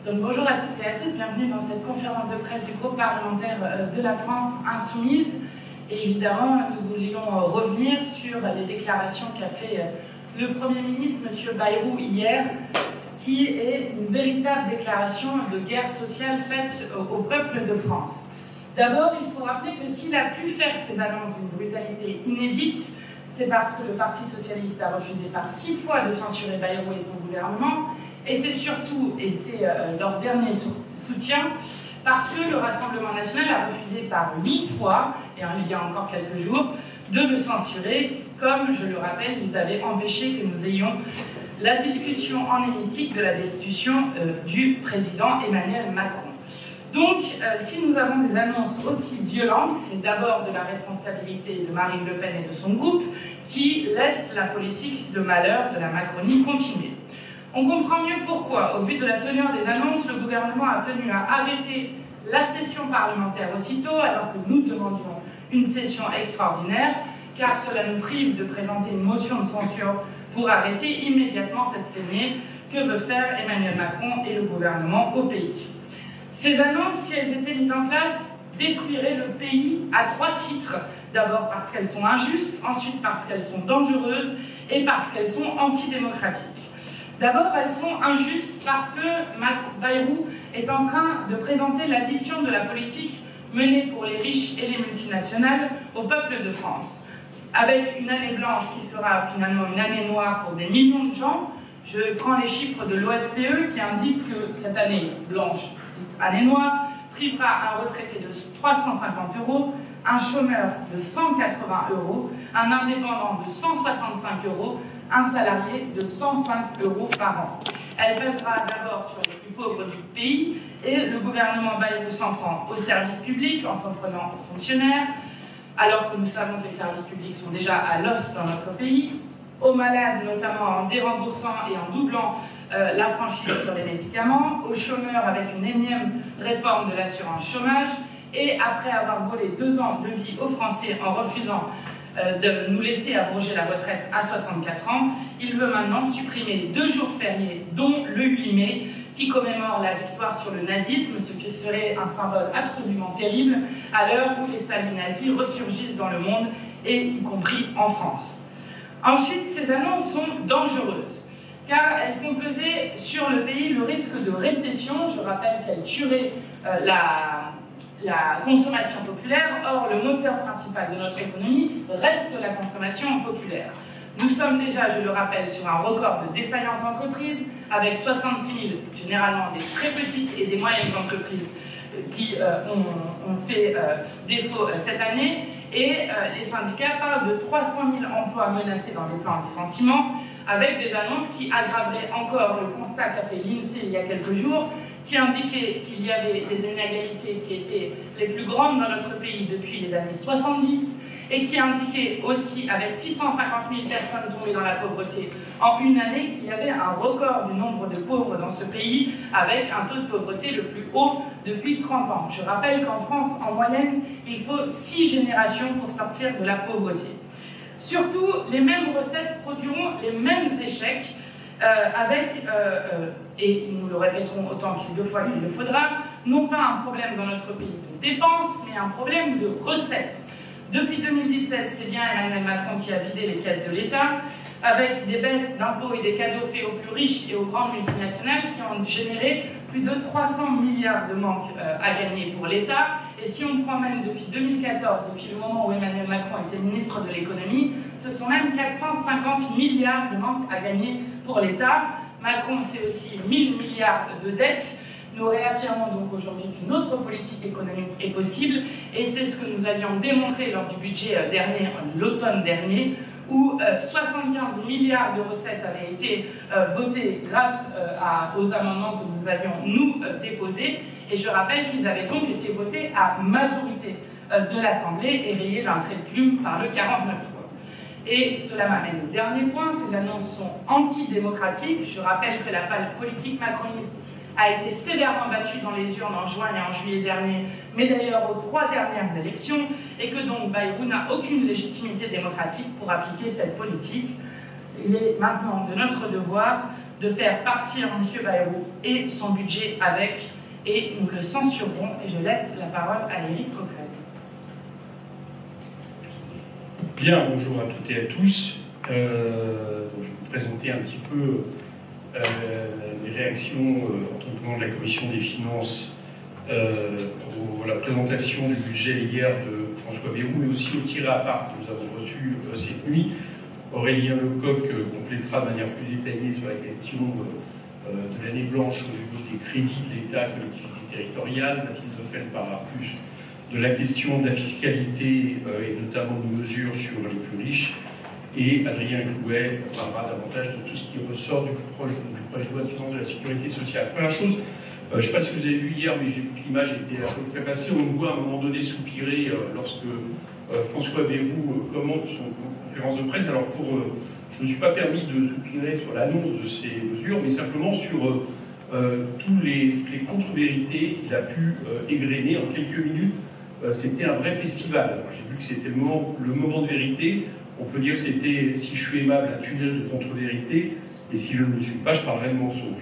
Donc bonjour à toutes et à tous, bienvenue dans cette conférence de presse du groupe parlementaire de la France Insoumise. Et évidemment, nous voulions revenir sur les déclarations qu'a fait le Premier ministre, M. Bayrou, hier, qui est une véritable déclaration de guerre sociale faite au peuple de France. D'abord, il faut rappeler que s'il a pu faire ces annonces d'une brutalité inédite, c'est parce que le Parti socialiste a refusé par 6 fois de censurer Bayrou et son gouvernement, et c'est surtout, et c'est leur dernier soutien, parce que le Rassemblement national a refusé par 8 fois, et il y a encore quelques jours, de le censurer, comme, je le rappelle, ils avaient empêché que nous ayons la discussion en hémicycle de la destitution du président Emmanuel Macron. Donc, si nous avons des annonces aussi violentes, c'est d'abord de la responsabilité de Marine Le Pen et de son groupe, qui laissent la politique de malheur de la Macronie continuer. On comprend mieux pourquoi, au vu de la teneur des annonces, le gouvernement a tenu à arrêter la session parlementaire aussitôt, alors que nous demandions une session extraordinaire, car cela nous prive de présenter une motion de censure pour arrêter immédiatement cette saignée que veut faire Emmanuel Macron et le gouvernement au pays. Ces annonces, si elles étaient mises en place, détruiraient le pays à 3 titres. D'abord parce qu'elles sont injustes, ensuite parce qu'elles sont dangereuses et parce qu'elles sont antidémocratiques. D'abord, elles sont injustes parce que Bayrou est en train de présenter l'addition de la politique menée pour les riches et les multinationales au peuple de France. Avec une année blanche qui sera finalement une année noire pour des millions de gens, je prends les chiffres de l'OFCE qui indiquent que cette année blanche, dite année noire, privera un retraité de 350 €, un chômeur de 180 €, un indépendant de 165 €, un salarié de 105 € par an. Elle pèsera d'abord sur les plus pauvres du pays et le gouvernement Bayrou s'en prend aux services publics en s'en prenant aux fonctionnaires, alors que nous savons que les services publics sont déjà à l'os dans notre pays, aux malades notamment en déremboursant et en doublant la franchise sur les médicaments, aux chômeurs avec une énième réforme de l'assurance chômage, et après avoir volé 2 ans de vie aux Français en refusant de nous laisser abroger la retraite à 64 ans, il veut maintenant supprimer 2 jours fériés, dont le 8 mai, qui commémore la victoire sur le nazisme, ce qui serait un symbole absolument terrible à l'heure où les saluts nazis ressurgissent dans le monde, et y compris en France. Ensuite, ces annonces sont dangereuses, car elles font peser sur le pays le risque de récession. Je rappelle qu'elles tueraient la consommation populaire. Or, le moteur principal de notre économie reste la consommation populaire. Nous sommes déjà, je le rappelle, sur un record de défaillance d'entreprises, avec 66 000, généralement des très petites et des moyennes entreprises qui ont fait défaut cette année. Et les syndicats parlent de 300 000 emplois menacés dans les plans de licenciement, avec des annonces qui aggraveraient encore le constat qu'a fait l'INSEE il y a quelques jours, qui indiquait qu'il y avait des inégalités qui étaient les plus grandes dans notre pays depuis les années 70, et qui indiquait aussi, avec 650 000 personnes tombées dans la pauvreté en une année, qu'il y avait un record du nombre de pauvres dans ce pays, avec un taux de pauvreté le plus haut depuis 30 ans. Je rappelle qu'en France, en moyenne, il faut 6 générations pour sortir de la pauvreté. Surtout, les mêmes recettes produiront les mêmes échecs, et nous le répéterons autant de fois qu'il le faudra, non pas un problème dans notre pays de dépenses, mais un problème de recettes. Depuis 2017, c'est bien Emmanuel Macron qui a vidé les caisses de l'État, avec des baisses d'impôts et des cadeaux faits aux plus riches et aux grandes multinationales qui ont généré plus de 300 milliards de manque à gagner pour l'État. Et si on prend même depuis 2014, depuis le moment où Emmanuel Macron était ministre de l'économie, ce sont même 450 milliards de manque à gagner pour l'État. Macron, c'est aussi 1000 milliards de dettes. Nous réaffirmons donc aujourd'hui qu'une autre politique économique est possible, et c'est ce que nous avions démontré lors du budget dernier, l'automne dernier, où 75 milliards de recettes avaient été votés grâce aux amendements que nous avions, nous, déposés, et je rappelle qu'ils avaient donc été votés à majorité de l'Assemblée et rayés d'un trait de plume par le 49.3. Et cela m'amène au dernier point, ces annonces sont antidémocratiques. Je rappelle que la politique macroniste a été sévèrement battue dans les urnes en juin et en juillet dernier, mais d'ailleurs aux 3 dernières élections, et que donc Bayrou n'a aucune légitimité démocratique pour appliquer cette politique. Il est maintenant de notre devoir de faire partir M. Bayrou et son budget avec, et nous le censurerons. Et je laisse la parole à Éric Coquerel. Bien, bonjour à toutes et à tous. Je vais vous présenter un petit peu les réactions en tant que membre de la Commission des Finances pour la présentation du budget hier de François Bayrou, mais aussi au tiré à part que nous avons reçu cette nuit. Aurélien Lecoq complétera de manière plus détaillée sur la question de l'année blanche au niveau des crédits de l'État, collectivités territoriales. Mathilde Fell parlera plus de la question de la fiscalité et notamment de mesures sur les plus riches. Et Adrien Clouet parlera davantage de tout ce qui ressort du projet de loi de finances de la sécurité sociale. Première chose, je ne sais pas si vous avez vu hier, mais j'ai vu que l'image était à peu près passée. On me voit à un moment donné soupirer lorsque François Bayrou commente son conférence de presse. Alors je ne me suis pas permis de soupirer sur l'annonce de ces mesures, mais simplement sur toutes les contre-vérités qu'il a pu égrener en quelques minutes. C'était un vrai festival. J'ai vu que c'était le moment de vérité. On peut dire que c'était, si je suis aimable, un tunnel de contre-vérité, et si je ne le suis pas, je parlerai de mensonge.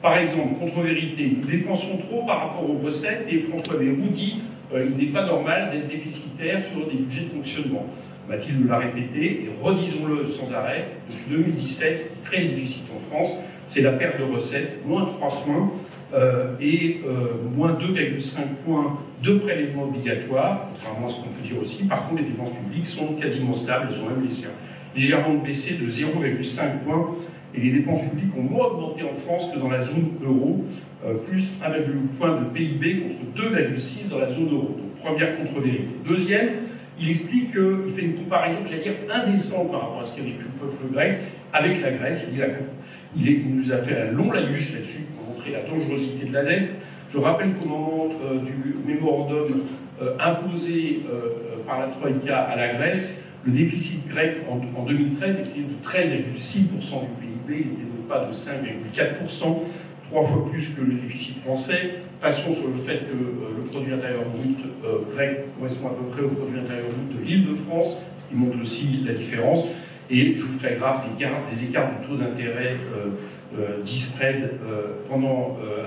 Par exemple, contre-vérité, nous dépensons trop par rapport aux recettes, et François Bayrou dit il n'est pas normal d'être déficitaire sur des budgets de fonctionnement. Mathilde l'a répété, et redisons-le sans arrêt, depuis 2017, ce qui crée le déficit en France, c'est la perte de recettes, moins 3 points, et moins 2,5 points de prélèvements obligatoires, contrairement à ce qu'on peut dire aussi. Par contre, les dépenses publiques sont quasiment stables, elles ont même légèrement baissé de 0,5 points, et les dépenses publiques ont moins augmenté en France que dans la zone euro, plus 1,8 point de PIB contre 2,6 dans la zone euro. Donc première contre-vérité. Deuxième, il explique qu'il fait une comparaison, j'allais dire, indécente par rapport à ce qu'a vécu le peuple grec avec la Grèce. Il nous a fait un long laïus là-dessus pour montrer la dangerosité de la dette. Je rappelle qu'au moment du mémorandum imposé par la Troïka à la Grèce, le déficit grec en 2013 était de 13,6% du PIB, il n'était donc pas de 5,4%, 3 fois plus que le déficit français. Passons sur le fait que le produit intérieur brut grec correspond à peu près au produit intérieur brut de l'Île-de-France, ce qui montre aussi la différence. Et je vous ferai grave des écarts du taux d'intérêt d'e-spread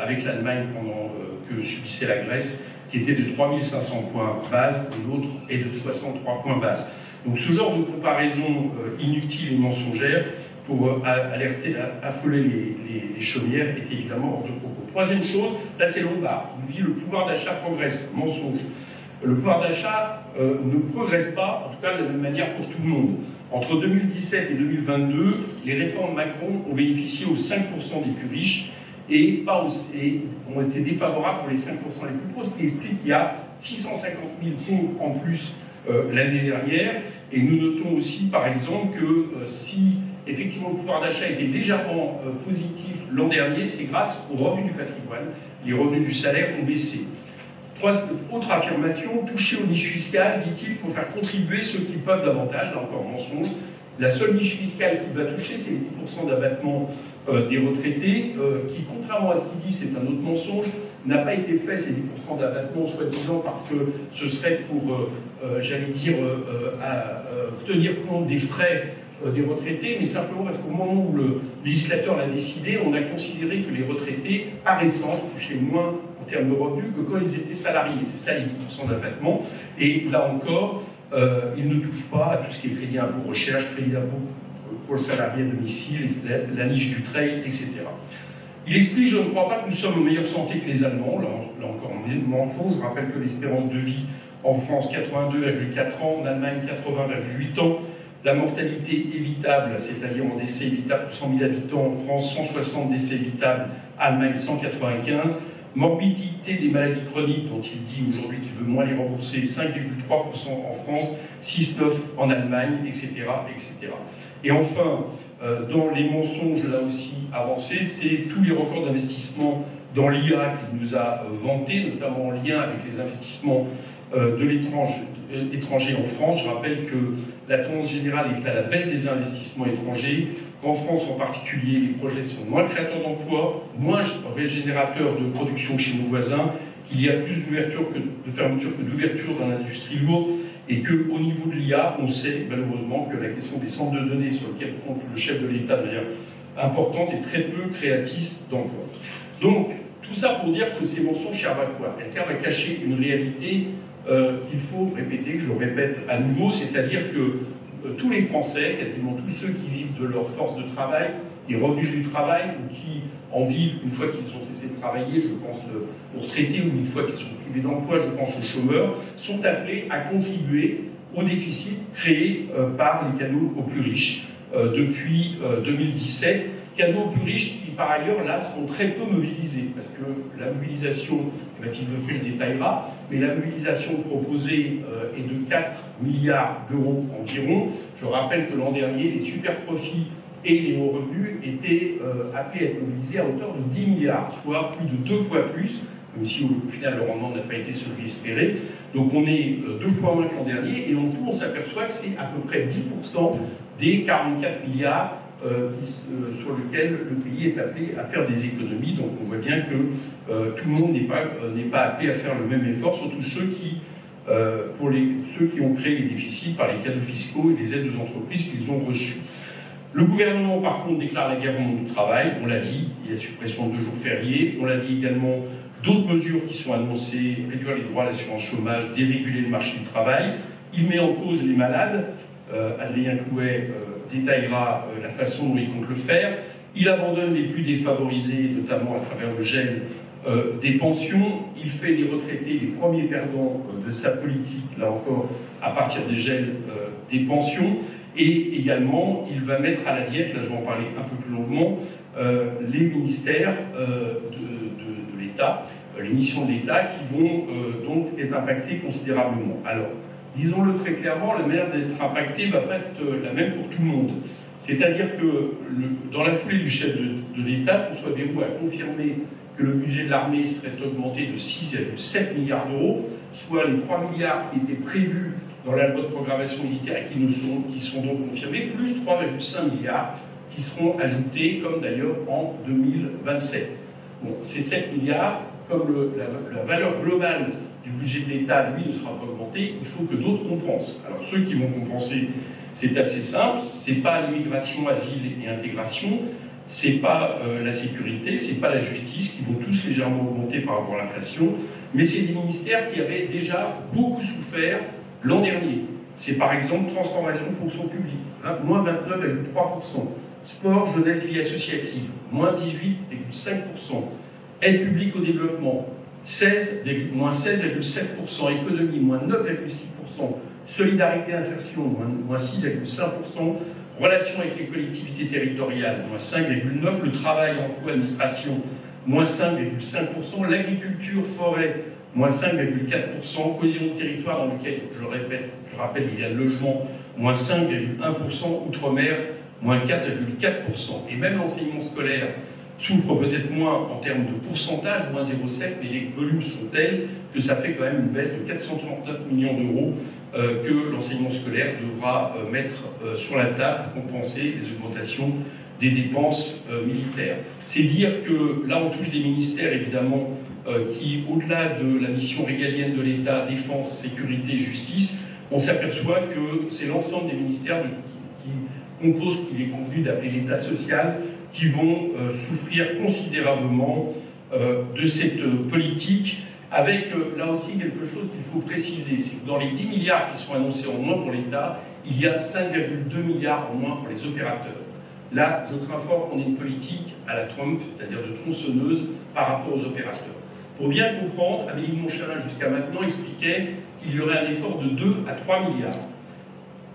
avec l'Allemagne pendant que subissait la Grèce, qui était de 3500 points base, et l'autre est de 63 points base. Donc ce genre de comparaison inutile et mensongère pour affoler les chaumières est évidemment hors de propos. Troisième chose, là c'est Lombard, qui nous dit le pouvoir d'achat progresse. Mensonge. Le pouvoir d'achat ne progresse pas, en tout cas de la même manière pour tout le monde. Entre 2017 et 2022, les réformes Macron ont bénéficié aux 5% des plus riches et ont été défavorables pour les 5% les plus pauvres, ce qui explique qu'il y a 650 000 pauvres en plus l'année dernière. Et nous notons aussi, par exemple, que si effectivement le pouvoir d'achat était légèrement positif l'an dernier, c'est grâce aux revenus du patrimoine. Les revenus du salaire ont baissé. Autre affirmation, toucher aux niches fiscales, dit-il, pour faire contribuer ceux qui peuvent davantage, là encore mensonge. La seule niche fiscale qu'il va toucher, c'est les 10% d'abattement des retraités, qui, contrairement à ce qu'il dit, c'est un autre mensonge, n'a pas été fait, ces 10% d'abattement, soi-disant, parce que ce serait pour, j'allais dire, tenir compte des frais des retraités, mais simplement parce qu'au moment où le législateur l'a décidé, on a considéré que les retraités, par essence, touchaient moins en termes de revenus que quand ils étaient salariés. C'est ça les 10% d'abattement. Et là encore, ils ne touchent pas à tout ce qui est crédit impôt recherche, crédit d'impôt pour le salarié à domicile, la niche du trail, etc. Il explique, je ne crois pas que nous sommes en meilleure santé que les Allemands. Là encore, on m'en faut. Je rappelle que l'espérance de vie en France, 82,4 ans, en Allemagne, 80,8 ans. La mortalité évitable, c'est-à-dire en décès évitable pour 100 000 habitants en France, 160 décès évitables, Allemagne 195. Morbidité des maladies chroniques, dont il dit aujourd'hui qu'il veut moins les rembourser, 5,3% en France, 6,9% en Allemagne, etc., etc. Et enfin, dans les mensonges là aussi avancés, c'est tous les records d'investissement dans l'IA qu'il nous a vantés, notamment en lien avec les investissements de l'étranger en France. Je rappelle que la tendance générale est à la baisse des investissements étrangers, qu'en France en particulier, les projets sont moins créateurs d'emplois, moins régénérateurs de production chez nos voisins, qu'il y a plus d'ouverture de fermeture que d'ouverture dans l'industrie lourde, et qu'au niveau de l'IA, on sait malheureusement que la question des centres de données sur lesquels compte le chef de l'État, d'ailleurs importante et très peu créatrice d'emplois. Donc, tout ça pour dire que ces mensonges servent à quoi? Elles servent à cacher une réalité qu'il faut répéter, que je répète à nouveau, c'est-à-dire que tous les Français, quasiment tous ceux qui vivent de leur force de travail, des revenus du travail, ou qui en vivent une fois qu'ils ont cessé de travailler, je pense aux retraités, ou une fois qu'ils sont privés d'emploi, je pense aux chômeurs, sont appelés à contribuer au déficit créé par les cadeaux aux plus riches depuis 2017. Cadeaux aux plus riches qui, par ailleurs, là, seront très peu mobilisés, parce que la mobilisation, Mathilde Lefebvre le détaillera, mais la mobilisation proposée est de 4 milliards d'euros environ. Je rappelle que l'an dernier, les super profits et les hauts revenus étaient appelés à être mobilisés à hauteur de 10 milliards, soit plus de 2 fois plus, même si au final le rendement n'a pas été celui espéré. Donc on est 2 fois moins que l'an dernier, et en tout on s'aperçoit que c'est à peu près 10% des 44 milliards sur lesquels le pays est appelé à faire des économies. Donc on voit bien que tout le monde n'est pas appelé à faire le même effort, surtout ceux qui ont créé les déficits par les cadeaux fiscaux et les aides aux entreprises qu'ils ont reçues. Le gouvernement, par contre, déclare la guerre au monde du travail, on l'a dit, il y a suppression de 2 jours fériés, on l'a dit également, d'autres mesures qui sont annoncées, réduire les droits à l'assurance chômage, déréguler le marché du travail. Il met en cause les malades, Adrien Clouet détaillera la façon dont il compte le faire. Il abandonne les plus défavorisés, notamment à travers le gel des pensions. Il fait les retraités les premiers perdants de sa politique, là encore, à partir des gels des pensions. Et également, il va mettre à la diète, là je vais en parler un peu plus longuement, les ministères de l'État, les missions de l'État qui vont donc être impactées considérablement. Alors, disons-le très clairement, la manière d'être impactée ne va pas être la même pour tout le monde. C'est-à-dire que dans la foulée du chef de l'État, François Bayrou a confirmé que le budget de l'armée serait augmenté de 6,7 milliards d'euros, soit les 3 milliards qui étaient prévus dans la loi de programmation militaire et qui sont donc confirmés, plus 3,5 milliards qui seront ajoutés, comme d'ailleurs en 2027. Bon, ces 7 milliards, comme la valeur globale du budget de l'État, lui, ne sera pas augmentée, il faut que d'autres compensent. Alors ceux qui vont compenser, c'est assez simple, c'est pas l'immigration, asile et intégration, c'est pas la sécurité, c'est pas la justice, qui vont tous légèrement augmenter par rapport à l'inflation, mais c'est des ministères qui avaient déjà beaucoup souffert l'an dernier. C'est par exemple transformation fonction publique, hein, moins 29,3%. Sport, jeunesse, vie associative, moins 18,5%. Aide publique au développement, moins 16,7%. Économie, moins 9,6%. Solidarité, insertion, moins 6,5%. Relations avec les collectivités territoriales, moins 5,9%. Le travail, emploi, administration, moins 5,5%. L'agriculture, forêt, moins 5,4%, cohésion de territoire dans lequel, je rappelle, il y a le logement, moins 5,1%, outre-mer, moins 4,4%. Et même l'enseignement scolaire souffre peut-être moins en termes de pourcentage, moins 0,7, mais les volumes sont tels que ça fait quand même une baisse de 439 millions d'euros que l'enseignement scolaire devra mettre sur la table pour compenser les augmentations des dépenses militaires. C'est dire que là on touche des ministères évidemment qui, au-delà de la mission régalienne de l'État, défense, sécurité, justice, on s'aperçoit que c'est l'ensemble des ministères qui composent ce qu'il est convenu d'appeler l'État social, qui vont souffrir considérablement de cette politique, avec là aussi quelque chose qu'il faut préciser, c'est que dans les 10 milliards qui sont annoncés en moins pour l'État, il y a 5,2 milliards en moins pour les opérateurs. Là, je crains fort qu'on ait une politique à la Trump, c'est-à-dire de tronçonneuse par rapport aux opérateurs. Pour bien comprendre, Amélie de Montchalin, jusqu'à maintenant, expliquait qu'il y aurait un effort de 2 à 3 milliards.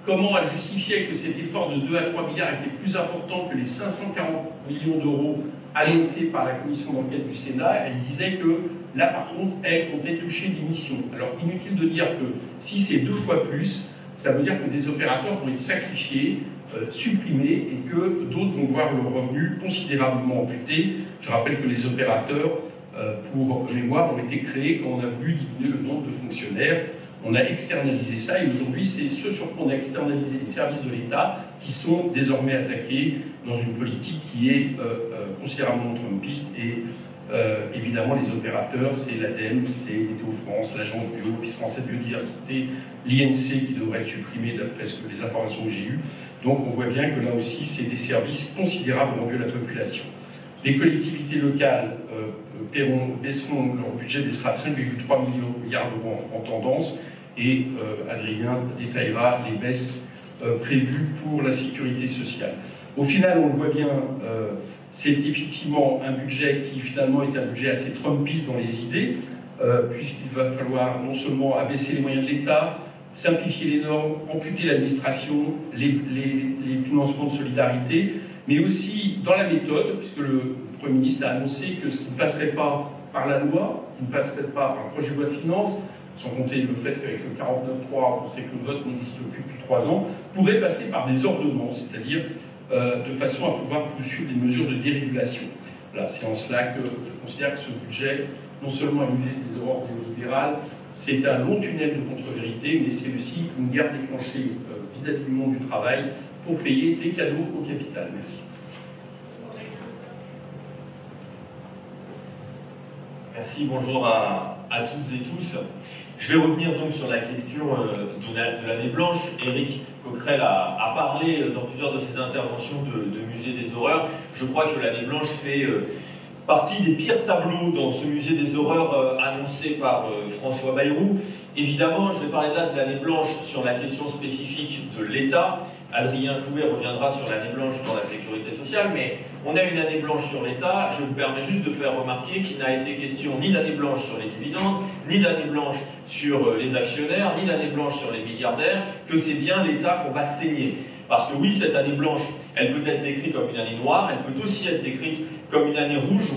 Comment elle justifiait que cet effort de 2 à 3 milliards était plus important que les 540 millions d'euros annoncés par la commission d'enquête du Sénat? Elle disait que là, par contre, elle comptait toucher des missions. Alors, inutile de dire que si c'est 2 fois plus, ça veut dire que des opérateurs vont être sacrifiés, supprimés, et que d'autres vont voir leurs revenus considérablement amputés. Je rappelle que les opérateurs, pour mémoire, ont été créés quand on a voulu diminuer le nombre de fonctionnaires. On a externalisé ça, et aujourd'hui, c'est ce sur quoi on a externalisé les services de l'État qui sont désormais attaqués dans une politique qui est considérablement trumpiste. Et évidemment, les opérateurs, c'est l'ADEME, c'est Météo-France, l'Agence Bio, l'Office français de biodiversité, l'INC qui devrait être supprimé d'après les informations que j'ai eues. Donc on voit bien que là aussi, c'est des services considérables rendus à la population. Les collectivités locales baisseront, leur budget baissera 5,3 milliards d'euros en tendance, et Adrien détaillera les baisses prévues pour la sécurité sociale. Au final, on le voit bien, c'est effectivement un budget qui finalement est un budget assez trumpiste dans les idées, puisqu'il va falloir non seulement abaisser les moyens de l'État, simplifier les normes, amputer l'administration, les financements de solidarité, mais aussi dans la méthode, puisque le Premier ministre a annoncé que ce qui ne passerait pas par la loi, qui ne passerait pas par le projet de loi de finances, sans compter le fait qu'avec le 49.3, on sait que le vote n'existe plus depuis 3 ans, pourrait passer par des ordonnances, c'est-à-dire de façon à pouvoir poursuivre les mesures de dérégulation. Voilà, c'est en cela que je considère que ce budget, non seulement est musée des aurores néolibérales, c'est un long tunnel de contre-vérité, mais c'est aussi une guerre déclenchée vis-à-vis du monde du travail pour payer des cadeaux au capital. Merci. Merci, bonjour à toutes et tous. Je vais revenir donc sur la question de l'année blanche. Éric Coquerel a parlé dans plusieurs de ses interventions de musée des horreurs. Je crois que l'année blanche fait partie des pires tableaux dans ce musée des horreurs annoncé par François Bayrou. Évidemment, je vais parler là de l'année blanche sur la question spécifique de l'État. Adrien Clouet reviendra sur l'année blanche dans la sécurité sociale, mais on a une année blanche sur l'État. Je me permets juste de faire remarquer qu'il n'a été question ni d'année blanche sur les dividendes, ni d'année blanche sur les actionnaires, ni d'année blanche sur les milliardaires, que c'est bien l'État qu'on va saigner. Parce que oui, cette année blanche, elle peut être décrite comme une année noire, elle peut aussi être décrite comme une année rouge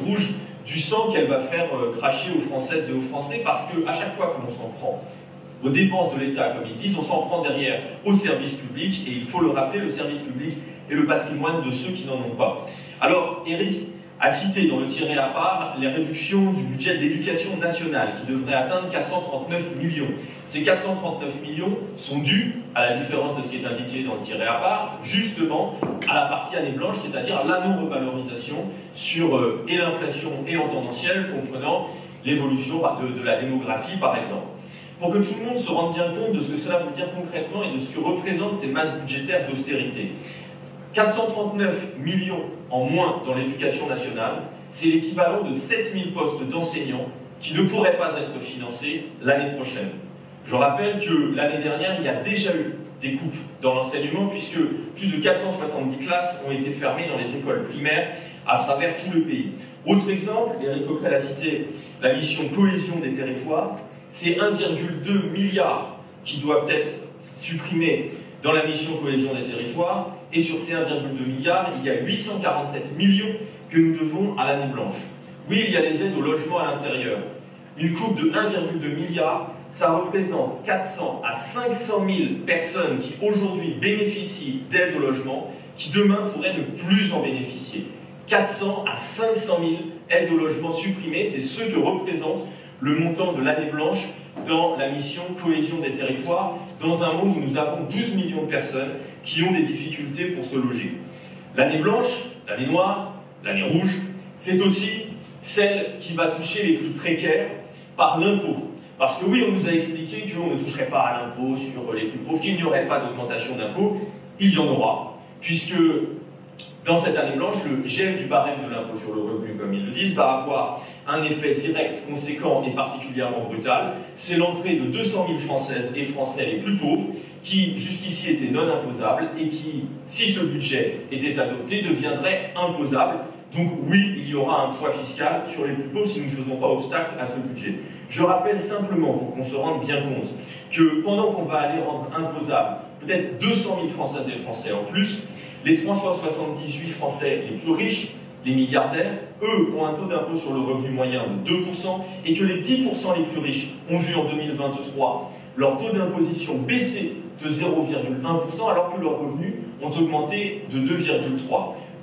du sang qu'elle va faire cracher aux Françaises et aux Français, parce qu'à chaque fois que l'on s'en prend aux dépenses de l'État, comme ils disent, on s'en prend derrière au service public, et il faut le rappeler, le service public est le patrimoine de ceux qui n'en ont pas. Alors, Éric a cité dans le tiré à part les réductions du budget de l'éducation nationale, qui devrait atteindre 439 millions. Ces 439 millions sont dus, à la différence de ce qui est indiqué dans le tiré à part, justement à la partie année blanche, c'est-à-dire à la non-revalorisation sur et l'inflation et en tendanciel, comprenant l'évolution de la démographie, par exemple. Pour que tout le monde se rende bien compte de ce que cela veut dire concrètement et de ce que représentent ces masses budgétaires d'austérité. 439 millions en moins dans l'éducation nationale, c'est l'équivalent de 7000 postes d'enseignants qui ne pourraient pas être financés l'année prochaine. Je rappelle que l'année dernière, il y a déjà eu des coupes dans l'enseignement, puisque plus de 470 classes ont été fermées dans les écoles primaires à travers tout le pays. Autre exemple, Éric Coquerel a cité la mission cohésion des territoires. C'est 1,2 milliard qui doivent être supprimés dans la mission cohésion des territoires, et sur ces 1,2 milliard, il y a 847 millions que nous devons à l'année blanche. Oui, il y a les aides au logement à l'intérieur. Une coupe de 1,2 milliard, ça représente 400 à 500 000 personnes qui aujourd'hui bénéficient d'aides au logement, qui demain pourraient ne plus en bénéficier. 400 à 500 000 aides au logement supprimées, c'est ce que représente le montant de l'année blanche dans la mission cohésion des territoires, dans un monde où nous avons 12 millions de personnes qui ont des difficultés pour se loger. L'année blanche, l'année noire, l'année rouge, c'est aussi celle qui va toucher les plus précaires par l'impôt. Parce que oui, on nous a expliqué qu'on ne toucherait pas à l'impôt sur les plus pauvres, qu'il n'y aurait pas d'augmentation d'impôt. Il y en aura, puisque dans cette année blanche, le gel du barème de l'impôt sur le revenu, comme ils le disent, va avoir un effet direct, conséquent et particulièrement brutal. C'est l'entrée de 200 000 Françaises et Français les plus pauvres, qui jusqu'ici étaient non imposables et qui, si ce budget était adopté, deviendraient imposables. Donc oui, il y aura un poids fiscal sur les plus pauvres si nous ne faisons pas obstacle à ce budget. Je rappelle simplement, pour qu'on se rende bien compte, que pendant qu'on va aller rendre imposable peut-être 200 000 Françaises et Français en plus, les 378 Français les plus riches, les milliardaires, eux, ont un taux d'impôt sur le revenu moyen de 2%, et que les 10% les plus riches ont vu en 2023 leur taux d'imposition baisser de 0,1%, alors que leurs revenus ont augmenté de 2,3%.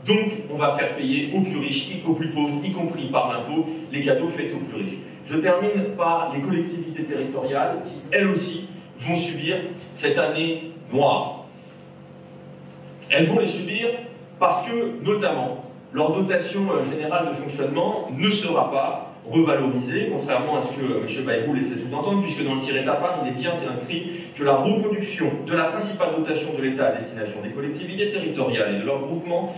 Donc, on va faire payer aux plus riches, aux plus pauvres, y compris par l'impôt, les cadeaux faits aux plus riches. Je termine par les collectivités territoriales qui, elles aussi, vont subir cette année noire. Elles vont les subir parce que, notamment, leur dotation générale de fonctionnement ne sera pas revalorisé, contrairement à ce que M. Bayrou laissait sous-entendre, puisque dans le tiré d'à-part, il est bien inscrit que la reconduction de la principale dotation de l'État à destination des collectivités territoriales et de leurs groupements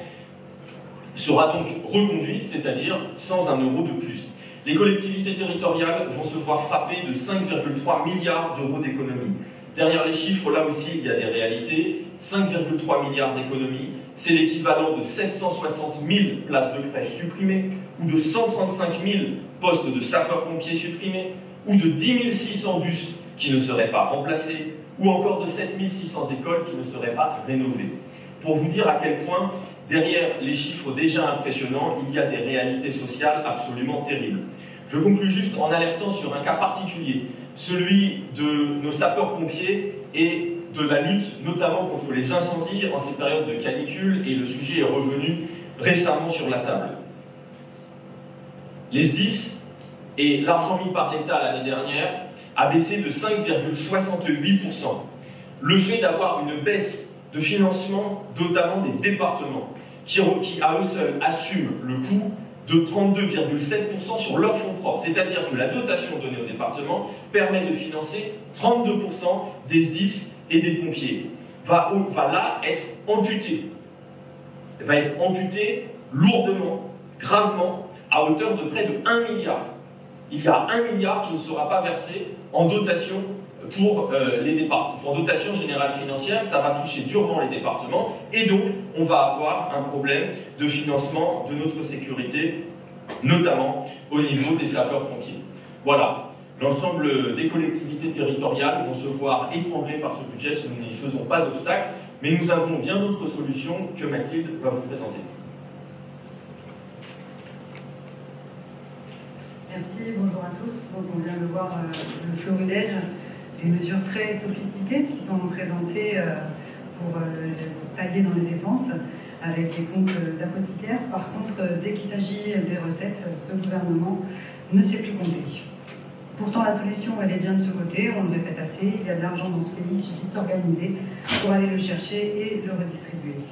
sera donc reconduite, c'est-à-dire sans 1 euro de plus. Les collectivités territoriales vont se voir frapper de 5,3 milliards d'euros d'économies. Derrière les chiffres, là aussi, il y a des réalités. 5,3 milliards d'économies, c'est l'équivalent de 760 000 places de crèche supprimées, ou de 135 000 postes de sapeurs-pompiers supprimés, ou de 10 600 bus qui ne seraient pas remplacés, ou encore de 7 600 écoles qui ne seraient pas rénovées. Pour vous dire à quel point, derrière les chiffres déjà impressionnants, il y a des réalités sociales absolument terribles. Je conclus juste en alertant sur un cas particulier, celui de nos sapeurs-pompiers et de la lutte notamment contre les incendies en ces périodes de canicule, et le sujet est revenu récemment sur la table. Les SDIS et l'argent mis par l'État l'année dernière a baissé de 5,68%. Le fait d'avoir une baisse de financement, notamment des départements, qui à eux seuls assument le coût de 32,7% sur leurs fonds propres. C'est-à-dire que la dotation donnée aux départements permet de financer 32% des SDIS et des pompiers. Va là être amputée. Elle va être amputée lourdement, gravement, à hauteur de près de 1 milliard. Il y a 1 milliard qui ne sera pas versé en dotation pour les départements. En dotation générale financière, ça va toucher durement les départements, et donc on va avoir un problème de financement de notre sécurité, notamment au niveau des sapeurs-pompiers. Voilà. L'ensemble des collectivités territoriales vont se voir étranglées par ce budget si nous n'y faisons pas obstacle, mais nous avons bien d'autres solutions que Mathilde va vous présenter. Merci, bonjour à tous. Donc on vient de voir le florilège des mesures très sophistiquées qui sont présentées pour tailler dans les dépenses avec des comptes d'apothicaire. Par contre, dès qu'il s'agit des recettes, ce gouvernement ne sait plus compter. Pourtant, la solution, elle est bien de ce côté, on le répète assez, il y a de l'argent dans ce pays, il suffit de s'organiser pour aller le chercher et le redistribuer.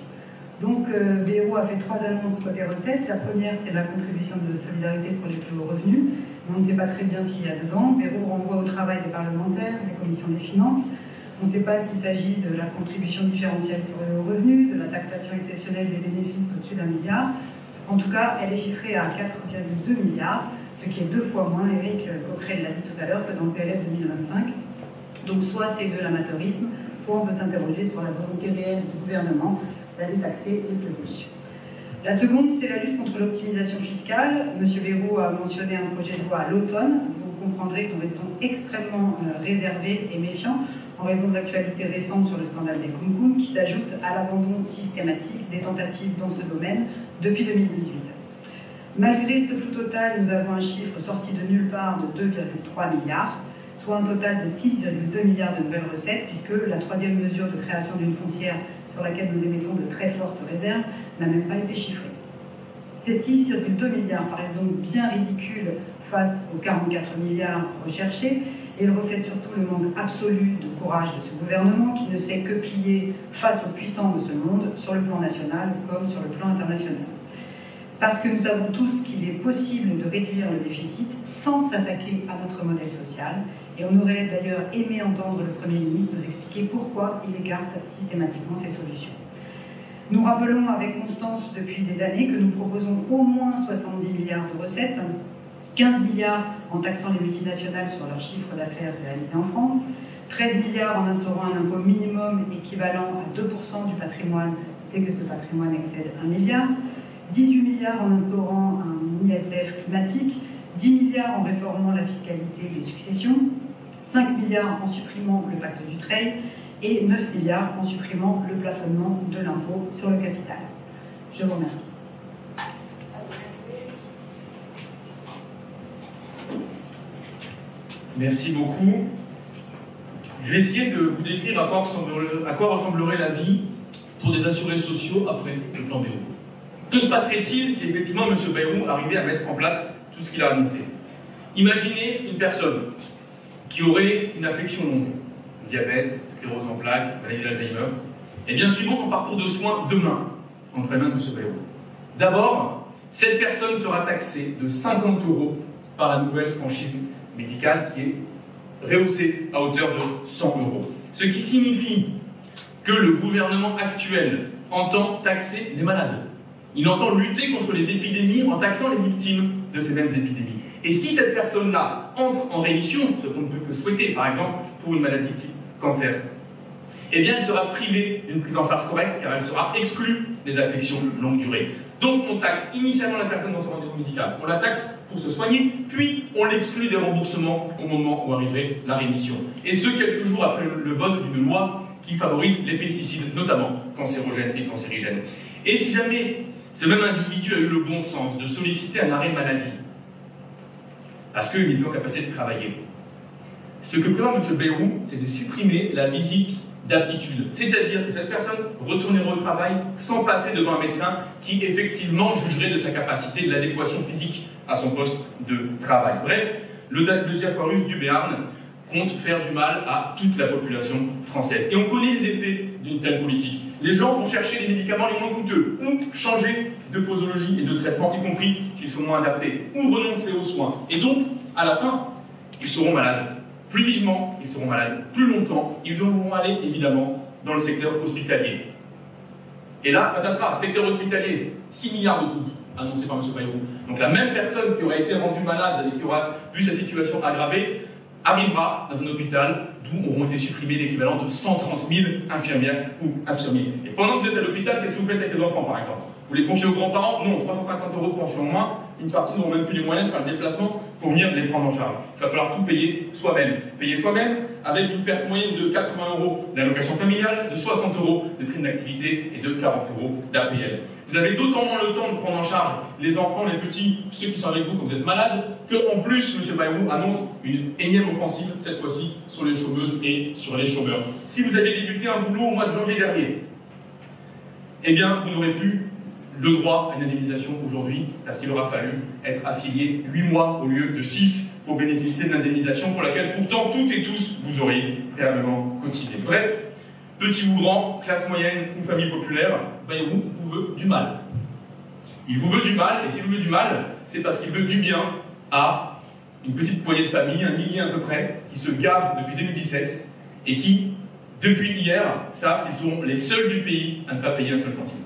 Donc, Bayrou a fait 3 annonces côté recettes. La première, c'est la contribution de solidarité pour les plus hauts revenus. On ne sait pas très bien ce qu'il y a dedans. Bayrou renvoie au travail des parlementaires, des commissions des finances. On ne sait pas s'il s'agit de la contribution différentielle sur les hauts revenus, de la taxation exceptionnelle des bénéfices au-dessus d'1 milliard. En tout cas, elle est chiffrée à 4,2 milliards, ce qui est 2 fois moins, Éric Coquerel l'a dit tout à l'heure, que dans le PLF 2025. Donc soit c'est de l'amateurisme, soit on peut s'interroger sur la volonté réelle du gouvernement d'aller taxer les plus riches. La seconde, c'est la lutte contre l'optimisation fiscale. M. Bayrou a mentionné un projet de loi à l'automne. Vous comprendrez que nous restons extrêmement réservés et méfiants en raison de l'actualité récente sur le scandale des Koum qui s'ajoute à l'abandon systématique des tentatives dans ce domaine depuis 2018. Malgré ce flou total, nous avons un chiffre sorti de nulle part de 2,3 milliards, soit un total de 6,2 milliards de nouvelles recettes, puisque la troisième mesure de création d'une foncière sur laquelle nous émettons de très fortes réserves n'a même pas été chiffrée. Ces 6,2 milliards paraissent donc bien ridicules face aux 44 milliards recherchés, et ils reflètent surtout le manque absolu de courage de ce gouvernement qui ne sait que plier face aux puissants de ce monde, sur le plan national comme sur le plan international. Parce que nous savons tous qu'il est possible de réduire le déficit sans s'attaquer à notre modèle social. Et on aurait d'ailleurs aimé entendre le Premier ministre nous expliquer pourquoi il écarte systématiquement ces solutions. Nous rappelons avec constance depuis des années que nous proposons au moins 70 milliards de recettes, 15 milliards en taxant les multinationales sur leur chiffre d'affaires réalisé en France, 13 milliards en instaurant un impôt minimum équivalent à 2% du patrimoine dès que ce patrimoine excède 1 milliard, 18 milliards en instaurant un ISF climatique, 10 milliards en réformant la fiscalité des successions, 5 milliards en supprimant le pacte du trade et 9 milliards en supprimant le plafonnement de l'impôt sur le capital. Je vous remercie. Merci beaucoup. Je vais essayer de vous décrire à quoi ressemblerait la vie pour des assurés sociaux après le plan Bayrou. Que se passerait-il si effectivement M. Bayrou arrivait à mettre en place tout ce qu'il a annoncé? Imaginez une personne qui aurait une affection longue, diabète, sclérose en plaques, maladie d'Alzheimer, et bien suivant son parcours de soins demain, entre les mains de M. Bayrou. D'abord, cette personne sera taxée de 50 € par la nouvelle franchise médicale qui est rehaussée à hauteur de 100 €. Ce qui signifie que le gouvernement actuel entend taxer les malades. Il entend lutter contre les épidémies en taxant les victimes de ces mêmes épidémies. Et si cette personne-là entre en rémission, ce qu'on ne peut que souhaiter, par exemple, pour une maladie type cancer, eh bien elle sera privée d'une prise en charge correcte car elle sera exclue des affections longue durée. Donc on taxe initialement la personne dans son rendez-vous médical, on la taxe pour se soigner, puis on l'exclut des remboursements au moment où arriverait la rémission. Et ce, quelques jours après le vote d'une loi qui favorise les pesticides, notamment cancérogènes et cancérigènes. Et si jamais ce même individu a eu le bon sens de solliciter un arrêt maladie, parce qu'il n'est plus en capacité de travailler, ce que prévoit M. Bayrou, c'est de supprimer la visite d'aptitude. C'est-à-dire que cette personne retournerait au travail sans passer devant un médecin qui, effectivement, jugerait de sa capacité, de l'adéquation physique à son poste de travail. Bref, le Diafoirus du Béarn compte faire du mal à toute la population française. Et on connaît les effets d'une telle politique. Les gens vont chercher les médicaments les moins coûteux, ou changer de posologie et de traitement, y compris s'ils sont moins adaptés, ou renoncer aux soins. Et donc, à la fin, ils seront malades. Plus vivement, ils seront malades. Plus longtemps, ils devront aller, évidemment, dans le secteur hospitalier. Et là, patatras, secteur hospitalier, 6 milliards de coûts, annoncés par M. Bayrou. Donc la même personne qui aura été rendue malade et qui aura vu sa situation aggravée, arrivera dans un hôpital d'où auront été supprimés l'équivalent de 130 000 infirmières ou infirmiers. Et pendant que vous êtes à l'hôpital, qu'est-ce que vous faites avec les enfants, par exemple? Vous les confiez aux grands-parents? Non, 350 € de pension en moins. Une partie n'auront même plus les moyens de faire le déplacement pour venir les prendre en charge. Il va falloir tout payer soi-même. Payer soi-même avec une perte moyenne de 80 € d'allocation familiale, de 60 € de prime d'activité et de 40 € d'APL. Vous avez d'autant moins le temps de prendre en charge les enfants, les petits, ceux qui sont avec vous quand vous êtes malade, qu'en plus, M. Bayrou annonce une énième offensive, cette fois-ci, sur les chômeuses et sur les chômeurs. Si vous avez débuté un boulot au mois de janvier dernier, eh bien, vous n'aurez plus le droit à une indemnisation aujourd'hui, parce qu'il aura fallu être affilié 8 mois au lieu de 6 pour bénéficier de l'indemnisation pour laquelle pourtant toutes et tous vous auriez préalablement cotisé. Bref, petit ou grand, classe moyenne ou famille populaire, Bayrou vous veut du mal. Il vous veut du mal, et s'il vous veut du mal, c'est parce qu'il veut du bien à une petite poignée de familles, 1 millier à peu près, qui se gavent depuis 2017 et qui, depuis hier, savent qu'ils sont les seuls du pays à ne pas payer un seul centime.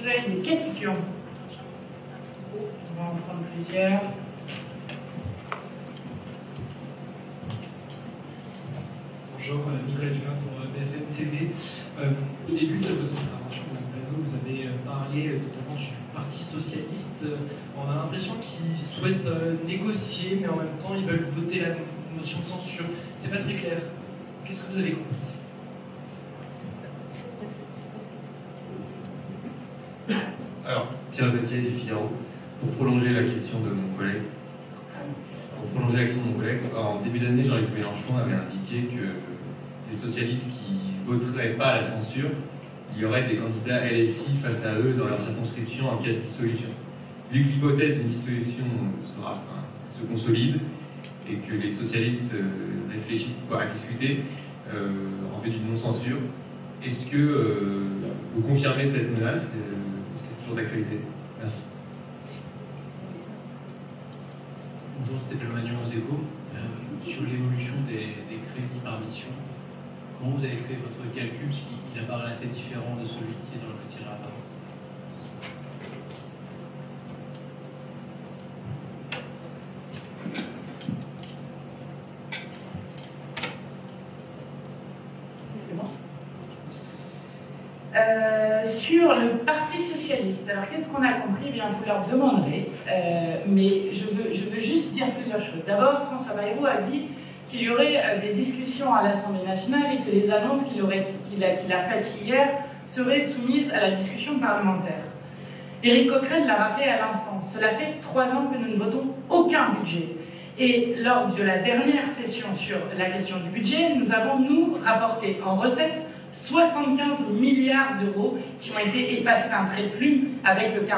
Vous avez des questions? On va en prendre plusieurs. Bonjour, Nicolas Dumas pour BFM TV. Au début de votre intervention, vous avez parlé notamment du Parti Socialiste. On a l'impression qu'ils souhaitent négocier, mais en même temps, ils veulent voter la motion de censure. C'est pas très clair. Qu'est-ce que vous avez compris? Alors, Pierre Gauthier du Figaro, pour prolonger la question de mon collègue. En début d'année, Jean-Luc Mélenchon avait indiqué que les socialistes qui voteraient pas à la censure, il y aurait des candidats LFI face à eux dans leur circonscription en cas de dissolution. Vu que l'hypothèse d'une dissolution se consolide et que les socialistes réfléchissent à discuter en vue d'une non-censure, est-ce que vous confirmez cette menace? Est-ce que c'est toujours d'actualité? Merci. Bonjour, Stéphane Magnon aux Échos. Sur l'évolution des crédits par mission, comment vous avez fait votre calcul, parce qu'il apparaît assez différent de celui qui est dans le petit rapport? Sur le Parti Socialiste, alors qu'est-ce qu'on a compris? Eh bien, vous leur demanderez, mais je veux juste dire plusieurs choses. D'abord, François Bayrou a dit qu'il y aurait des discussions à l'Assemblée nationale et que les annonces qu'il a faites hier seraient soumises à la discussion parlementaire. Éric Coquerel l'a rappelé à l'instant, cela fait 3 ans que nous ne votons aucun budget. Et lors de la dernière session sur la question du budget, nous avons, nous, rapporté en recettes 75 milliards d'euros qui ont été effacés d'un trait de plume avec le 49.3.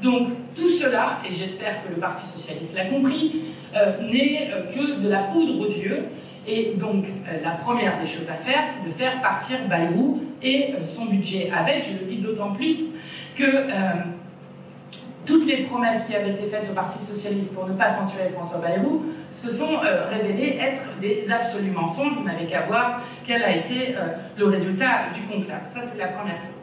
Donc tout cela, et j'espère que le Parti Socialiste l'a compris, n'est que de la poudre aux yeux. Et donc la première des choses à faire, c'est de faire partir Bayrou et son budget avec. Je le dis d'autant plus que les promesses qui avaient été faites au Parti Socialiste pour ne pas censurer François Bayrou se sont révélées être des absolus mensonges. Vous n'avez qu'à voir quel a été le résultat du conclave. Ça, c'est la première chose.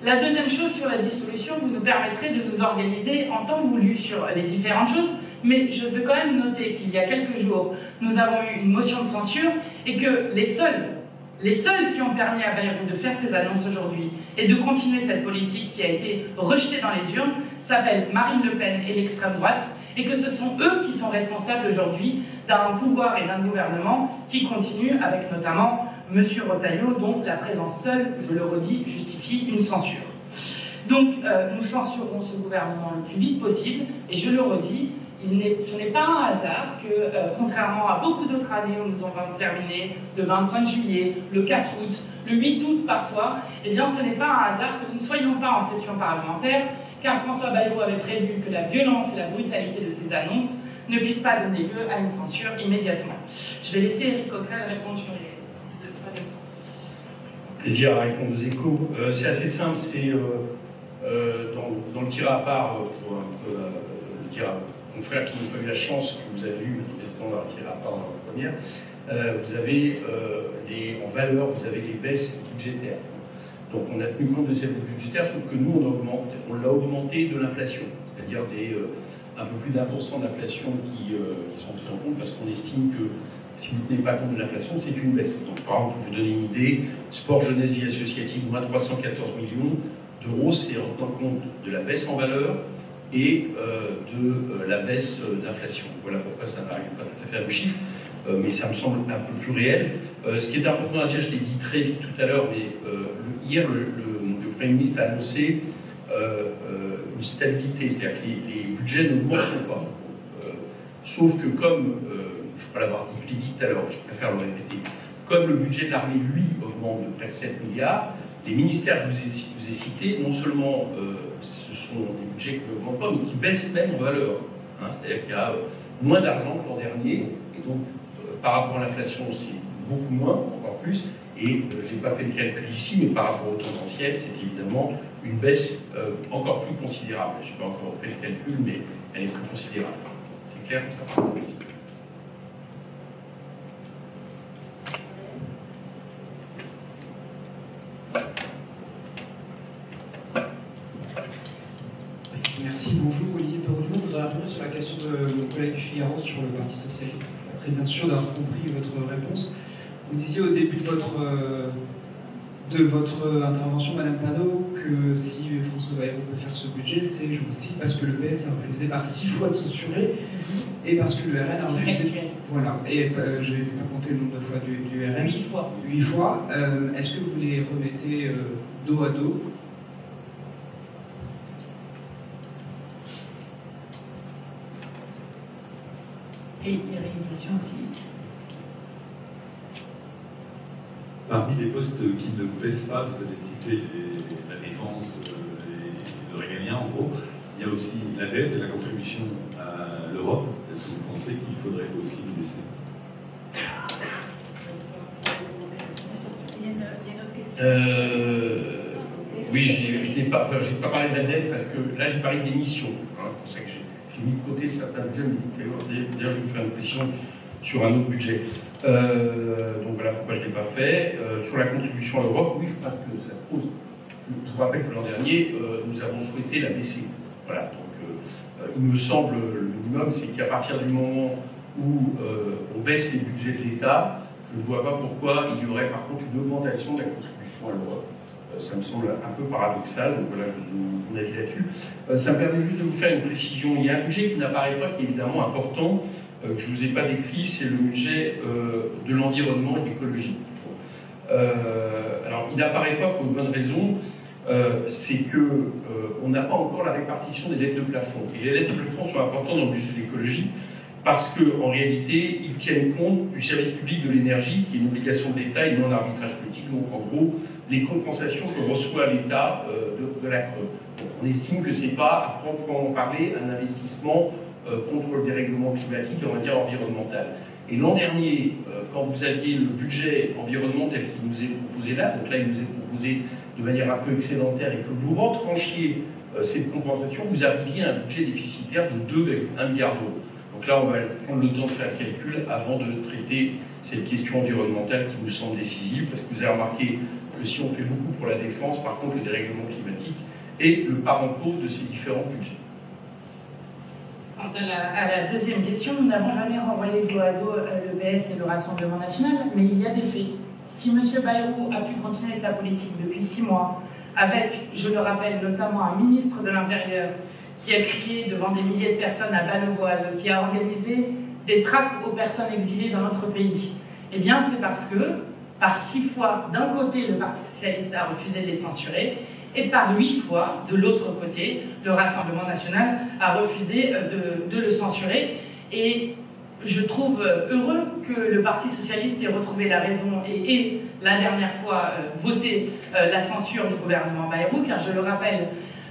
La deuxième chose, sur la dissolution, vous nous permettrez de nous organiser en temps voulu sur les différentes choses, mais je veux quand même noter qu'il y a quelques jours, nous avons eu une motion de censure et que les seuls qui ont permis à Bayrou de faire ces annonces aujourd'hui et de continuer cette politique qui a été rejetée dans les urnes s'appellent Marine Le Pen et l'extrême droite, et que ce sont eux qui sont responsables aujourd'hui d'un pouvoir et d'un gouvernement qui continue avec notamment M. Retailleau, dont la présence seule, je le redis, justifie une censure. Donc nous censurerons ce gouvernement le plus vite possible, et je le redis, ce n'est pas un hasard que, contrairement à beaucoup d'autres années où nous avons terminé le 25 juillet, le 4 août, le 8 août parfois, eh bien ce n'est pas un hasard que nous ne soyons pas en session parlementaire, car François Bayrou avait prévu que la violence et la brutalité de ces annonces ne puissent pas donner lieu à une censure immédiatement. Je vais laisser Éric Coquerel répondre sur les deux troisième points. Plaisir à répondre aux échos. C'est assez simple, c'est dans le tir à part, pour un peu le dire à mon frère qui n'a pas eu la chance, que vous avez eu manifestement dans le tir à part dans la première, vous avez en valeur, vous avez des baisses budgétaires. Donc on a tenu compte de cette budgétaire, sauf que nous on l'a augmenté de l'inflation, c'est-à-dire un peu plus d'1% d'inflation qui sont pris en compte, parce qu'on estime que si vous ne tenez pas compte de l'inflation, c'est une baisse. Donc par exemple, pour vous donner une idée, sport, jeunesse, vie associative, moins 314 millions d'euros, c'est en tenant compte de la baisse en valeur et de la baisse d'inflation. Voilà pourquoi ça n'arrive pas tout à fait à vos chiffres, mais ça me semble un peu plus réel. Ce qui est important à dire, je l'ai dit très vite tout à l'heure, mais hier le Premier ministre a annoncé une stabilité, c'est-à-dire que les budgets n'augmentent pas. Sauf que comme, je ne vais pas l'avoir dit, je l'ai dit tout à l'heure, je préfère le répéter, comme le budget de l'armée, lui, augmente de près de 7 milliards, les ministères que je vous ai cités, non seulement ce sont des budgets qui n'augmentent pas, mais qui baissent même en valeur. Hein, c'est-à-dire qu'il y a moins d'argent que l'an dernier, et donc par rapport à l'inflation, c'est beaucoup moins, encore plus. Et je n'ai pas fait le calcul ici, mais par rapport au tendanciel, c'est évidemment une baisse encore plus considérable. Je n'ai pas encore fait le calcul, mais elle est plus considérable. C'est clair pour ça? Merci. Merci, bonjour, Olivier Perraudin. Je voudrais revenir sur la question de mon collègue du Figaro sur le Parti Socialiste. Je suis pas très bien sûr d'avoir compris votre réponse. Vous disiez au début de votre intervention, Madame Panot, que si François Bayrou peut faire ce budget, c'est, je vous cite, parce que le PS a refusé par 6 fois de censurer et parce que le RN a refusé. Voilà, et je n'ai pas compté le nombre de fois du RN. 8 fois. 8 fois. Est-ce que vous les remettez dos à dos? Et il y avait une question aussi. Parmi les postes qui ne baissent pas, vous avez cité la défense et le régalien, en gros. Il y a aussi la dette et la contribution à l'Europe. Est-ce que vous pensez qu'il faudrait aussi les baisser? Il y a une autre question. Oui, je n'ai pas parlé de la dette parce que là j'ai parlé des missions. Hein, c'est pour ça que j'ai mis de côté certains budgets, mais d'ailleurs je vais vous faire une question sur un autre budget. Donc voilà pourquoi je ne l'ai pas fait. Sur la contribution à l'Europe, oui, je pense que ça se pose. Je vous rappelle que l'an dernier, nous avons souhaité la baisser. Voilà, donc il me semble, le minimum, c'est qu'à partir du moment où on baisse les budgets de l'État, je ne vois pas pourquoi il y aurait par contre une augmentation de la contribution à l'Europe. Ça me semble un peu paradoxal, donc voilà, je donne mon avis là-dessus. Ça me permet juste de vous faire une précision. Il y a un budget qui n'apparaît pas, qui est évidemment important, que je ne vous ai pas décrit, c'est le budget de l'environnement et de l'écologie. Alors, il n'apparaît pas pour une bonne raison, c'est qu'on n'a pas encore la répartition des lettres de plafond. Et les lettres de plafond sont importantes dans le budget de l'écologie, parce qu'en réalité, ils tiennent compte du service public de l'énergie, qui est une obligation de l'État et non un arbitrage politique. Donc, en gros, les compensations que reçoit l'État de la CRE. On estime que ce n'est pas, à proprement parler, un investissement contre le dérèglement climatique et on va dire environnemental. Et l'an dernier, quand vous aviez le budget environnement tel qu'il nous est proposé là, donc là il nous est proposé de manière un peu excédentaire et que vous retranchiez cette compensation, vous arriviez à un budget déficitaire de 2,1 milliards d'euros. Donc là, on va prendre le temps de faire le calcul avant de traiter cette question environnementale qui nous semble décisive, parce que vous avez remarqué que si on fait beaucoup pour la défense, par contre, le dérèglement climatique est le parent pauvre de ces différents budgets. Quant à la deuxième question, nous n'avons jamais renvoyé dos à dos le PS et le Rassemblement national, mais il y a des faits. Si M. Bayrou a pu continuer sa politique depuis 6 mois, avec, je le rappelle, notamment un ministre de l'Intérieur qui a crié devant des milliers de personnes à balles voiles, qui a organisé des traques aux personnes exilées dans notre pays, eh bien c'est parce que, par 6 fois, d'un côté, le Parti socialiste a refusé de les censurer, et par 8 fois, de l'autre côté, le Rassemblement national a refusé de le censurer. Et je trouve heureux que le Parti socialiste ait retrouvé la raison et la dernière fois voté la censure du gouvernement Bayrou, car je le rappelle,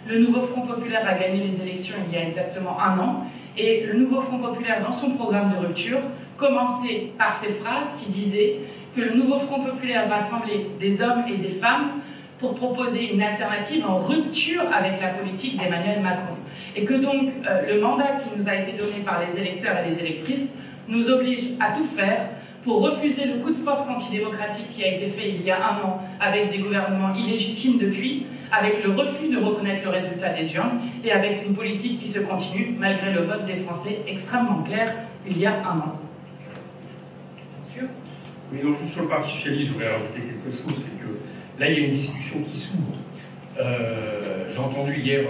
le Nouveau Front Populaire a gagné les élections il y a exactement 1 an, et le Nouveau Front Populaire, dans son programme de rupture, commençait par ces phrases qui disaient que le Nouveau Front Populaire va rassembler des hommes et des femmes pour proposer une alternative en rupture avec la politique d'Emmanuel Macron. Et que donc le mandat qui nous a été donné par les électeurs et les électrices nous oblige à tout faire pour refuser le coup de force antidémocratique qui a été fait il y a 1 an avec des gouvernements illégitimes depuis, avec le refus de reconnaître le résultat des urnes et avec une politique qui se continue malgré le vote des Français extrêmement clair il y a 1 an. Bien sûr. Oui, donc juste sur le Parti socialiste, je voudrais rajouter quelque chose, c'est que là, il y a une discussion qui s'ouvre. J'ai entendu hier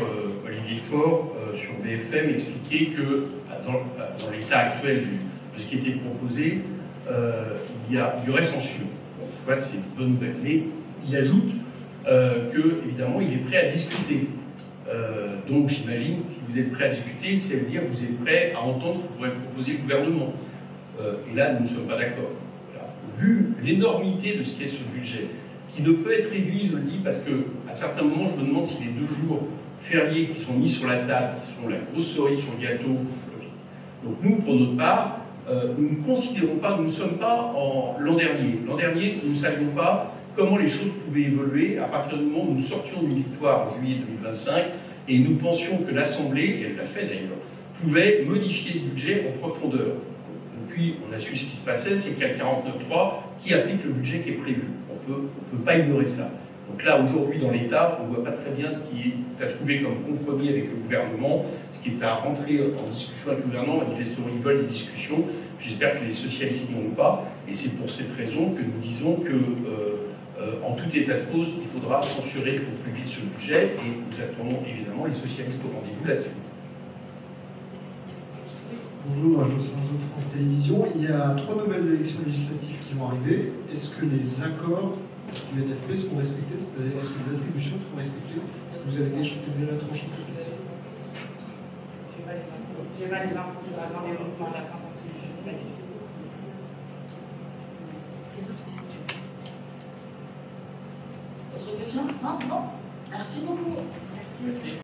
Olivier Faure sur BFM expliquer que dans l'état actuel de ce qui était proposé, il y aurait censure. Bon, soit c'est une bonne nouvelle. Mais il ajoute que, évidemment, il est prêt à discuter. Donc j'imagine que si vous êtes prêt à discuter, ça veut dire que vous êtes prêt à entendre ce que pourrait proposer le gouvernement. Et là, nous ne sommes pas d'accord. Voilà. Vu l'énormité de ce qu'est ce budget, qui ne peut être réduit, je le dis, parce qu'à certains moments, je me demande si les 2 jours fériés qui sont mis sur la table, qui sont la grosse cerise sur le gâteau, donc nous, pour notre part, nous ne considérons pas, nous ne sommes pas en l'an dernier. L'an dernier, nous ne savions pas comment les choses pouvaient évoluer à partir du moment où nous sortions d'une victoire en juillet 2025 et nous pensions que l'Assemblée, et elle l'a fait d'ailleurs, pouvait modifier ce budget en profondeur. Depuis, on a su ce qui se passait, c'est qu'il y a le 49.3 qui applique le budget qui est prévu. On ne peut pas ignorer ça. Donc là, aujourd'hui, dans l'État, on ne voit pas très bien ce qui est à trouver comme compromis avec le gouvernement, ce qui est à rentrer en discussion avec le gouvernement. Manifestement, ils veulent des discussions. J'espère que les socialistes n'en ont pas. Et c'est pour cette raison que nous disons que, en tout état de cause, il faudra censurer au plus vite ce budget. Et nous attendons évidemment les socialistes au rendez-vous là-dessus. Bonjour, José Lorenzo de France Télévisions. Il y a 3 nouvelles élections législatives qui vont arriver. Est-ce que les accords qui viennent d'être faits seront respectés? C'est-à-dire, est-ce que les attributions seront respectées? Est-ce que vous avez déjà tranché cette question? Je n'ai pas les infos sur les mouvements de la France insoumise, je ne sais pas du tout. Autre question? Non, c'est bon. Merci beaucoup. Merci.